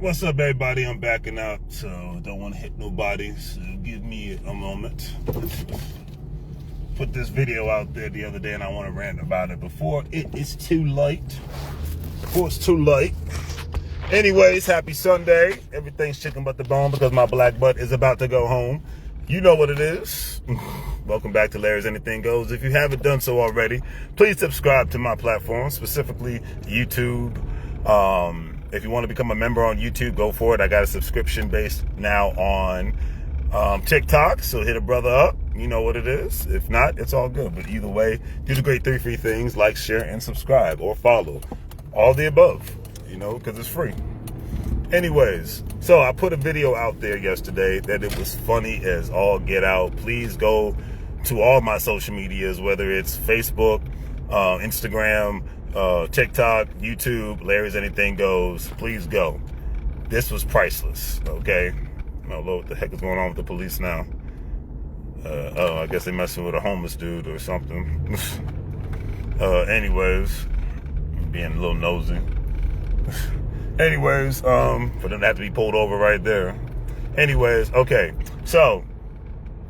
What's up, everybody? I'm backing out, so don't want to hit nobody, so give me a moment. Put this video out there the other day, and I want to rant about it before it is too late. Before it's too late. Anyways, happy Sunday. Everything's chicken but the bone because my black butt is about to go home. You know what it is. Welcome back to Larry's Anything Goes. If you haven't done so already, please subscribe to my platform, specifically YouTube. If you want to become a member on YouTube, go for it. I got a subscription based now on TikTok, so hit a brother up. You know what it is. If not, it's all good. But either way, do the great 3 free things: like, share, and subscribe, or follow. All the above, you know, because it's free. Anyways, so I put a video out there yesterday that it was funny as all get out. Please go to all my social medias, whether it's Facebook, Instagram, TikTok, YouTube, Larry's Anything Goes. Please go. This was priceless, okay? I don't know what the heck is going on with the police now. I guess they messing with a homeless dude or something. Anyways, being a little nosy. Anyways, for them to have to be pulled over right there. Anyways, okay. So,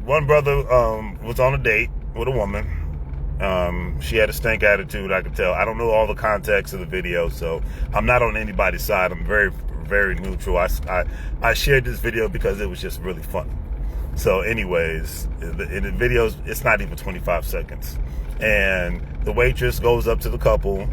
one brother was on a date with a woman. She had a stank attitude, I could tell. I don't know all the context of the video, so I'm not on anybody's side. I'm very, very neutral. I shared this video because it was just really funny. So anyways, in the videos, it's not even 25 seconds. And the waitress goes up to the couple,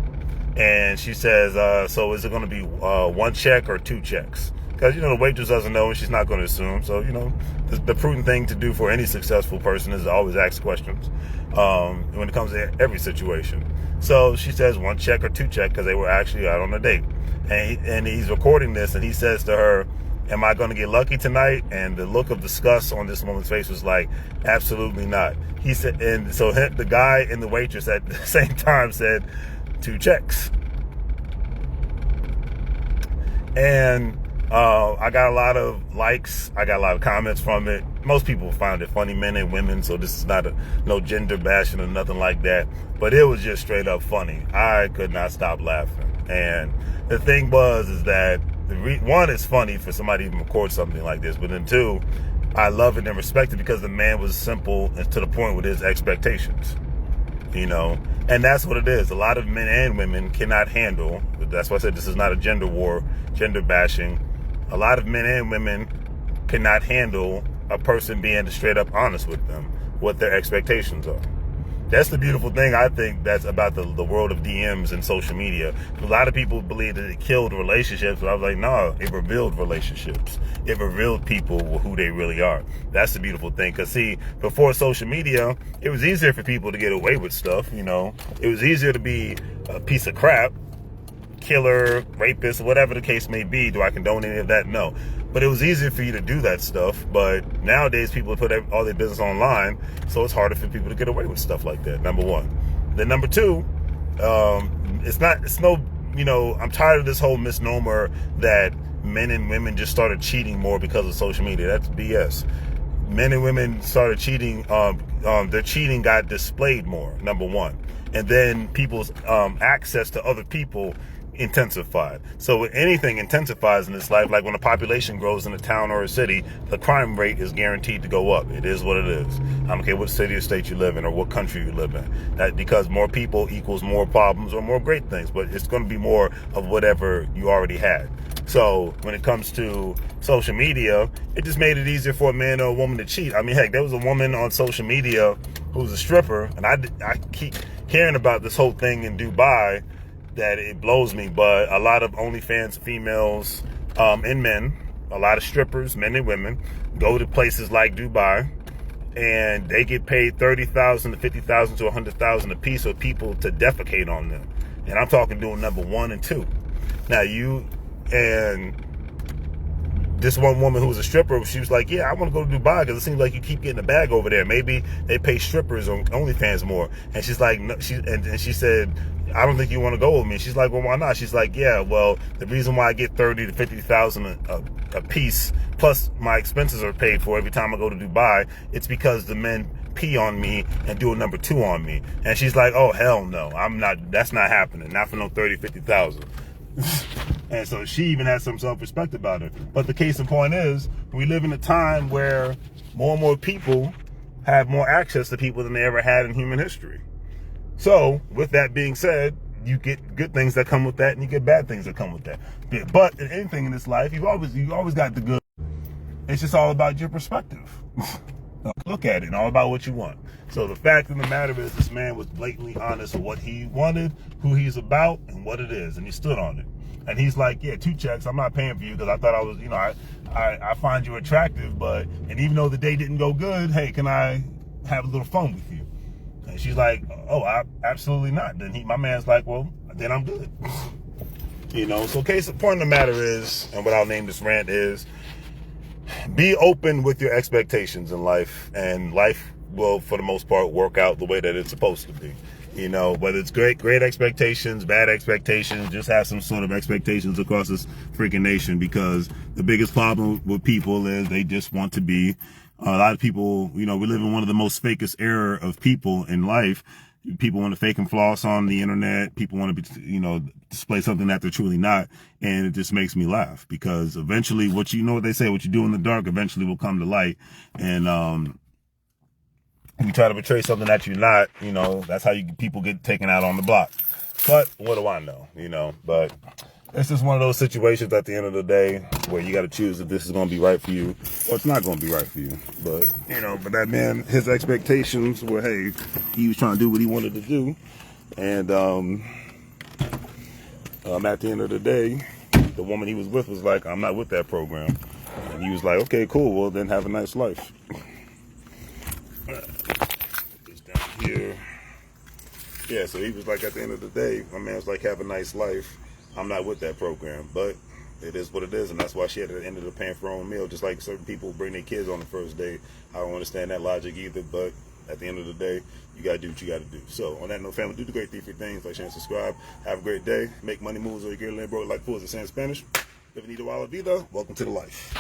and she says, so is it going to be one check or 2 checks? Because, you know, the waitress doesn't know and she's not going to assume. So, you know, the prudent thing to do for any successful person is to always ask questions when it comes to every situation. So she says 1 check or 2 check because they were actually out on a date. And he's recording this and he says to her, am I going to get lucky tonight? And the look of disgust on this woman's face was like, absolutely not. He said, and so the guy and the waitress at the same time said 2 checks. And I got a lot of likes. I got a lot of comments from it. Most people found it funny, men and women. So this is not no gender bashing or nothing like that. But it was just straight up funny. I could not stop laughing. And the thing is that one, it's funny for somebody to even record something like this. But then 2, I love it and respect it because the man was simple and to the point with his expectations. You know, and that's what it is. A lot of men and women cannot handle. That's why I said this is not a gender war, gender bashing. A lot of men and women cannot handle a person being straight up honest with them, what their expectations are. That's the beautiful thing, I think, that's about the world of DMs and social media. A lot of people believe that it killed relationships, but I was like, no, it revealed relationships. It revealed people who they really are. That's the beautiful thing. Because, see, before social media, it was easier for people to get away with stuff, you know. It was easier to be a piece of crap, killer, rapist, whatever the case may be. Do I condone any of that? No. But it was easier for you to do that stuff. But nowadays, people put all their business online, so it's harder for people to get away with stuff like that, number one. Then number 2, you know, I'm tired of this whole misnomer that men and women just started cheating more because of social media. That's BS. Men and women started cheating. Their cheating got displayed more, number 1. And then people's access to other people intensified. So when anything intensifies in this life, like when a population grows in a town or a city, the crime rate is guaranteed to go up. It is what it is. I don't care what city or state you live in or what country you live in. That because more people equals more problems or more great things, but it's going to be more of whatever you already had. So when it comes to social media, it just made it easier for a man or a woman to cheat. I mean, heck, there was a woman on social media who was a stripper, and I keep hearing about this whole thing in Dubai that it blows me, but a lot of OnlyFans females and men, a lot of strippers, men and women, go to places like Dubai, and they get paid $30,000 to $50,000 to $100,000 a piece for people to defecate on them. And I'm talking doing number 1 and 2. Now this one woman who was a stripper, she was like, yeah, I want to go to Dubai because it seems like you keep getting a bag over there. Maybe they pay strippers on OnlyFans more. And she's like, no, and she said, I don't think you want to go with me. She's like, well, why not? She's like, yeah, well, the reason why I get $30,000 to $50,000 a piece, plus my expenses are paid for every time I go to Dubai, it's because the men pee on me and do a number 2 on me. And she's like, oh, hell no, that's not happening. Not for no 30, 50,000. And so she even has some self-respect about it. But the case in point is, we live in a time where more and more people have more access to people than they ever had in human history. So, with that being said, you get good things that come with that, and you get bad things that come with that. But in anything in this life, you always got the good. It's just all about your perspective. Look at it, and all about what you want. So the fact of the matter is, this man was blatantly honest with what he wanted, who he's about, and what it is, and he stood on it. And he's like, yeah, 2 checks, I'm not paying for you because I thought I was, I find you attractive, and even though the day didn't go good, hey, can I have a little fun with you? And she's like, oh, absolutely not. Then my man's like, well, then I'm good. So the point of the matter is, and what I'll name this rant is, be open with your expectations in life, and life will, for the most part, work out the way that it's supposed to be. Whether it's great expectations, bad expectations, just have some sort of expectations across this freaking nation, because the biggest problem with people is they just want to be, a lot of people, we live in one of the most fakest era of people in life. People want to fake and floss on the internet. People want to be, display something that they're truly not. And it just makes me laugh, because eventually what they say, what you do in the dark eventually will come to light. And, you try to portray something that you're not, that's how people get taken out on the block. But what do I know, but it's just one of those situations at the end of the day where you got to choose if this is going to be right for you or it's not going to be right for you. But, but that man, his expectations were, hey, he was trying to do what he wanted to do. And at the end of the day, the woman he was with was like, I'm not with that program. And he was like, okay, cool. Well, then have a nice life. Just down here. Yeah, so he was like, at the end of the day, my man was like, have a nice life. I'm not with that program, but it is what it is, and that's why she had to end up paying for her own meal, just like certain people bring their kids on the first day. I don't understand that logic either, but at the end of the day, you got to do what you got to do. So, on that note, family, do the great 3 things. Like, share, and subscribe. Have a great day. Make money moves or you get a little broke like fools. It's in Spanish. Bienvenido a la vida. Welcome to the life.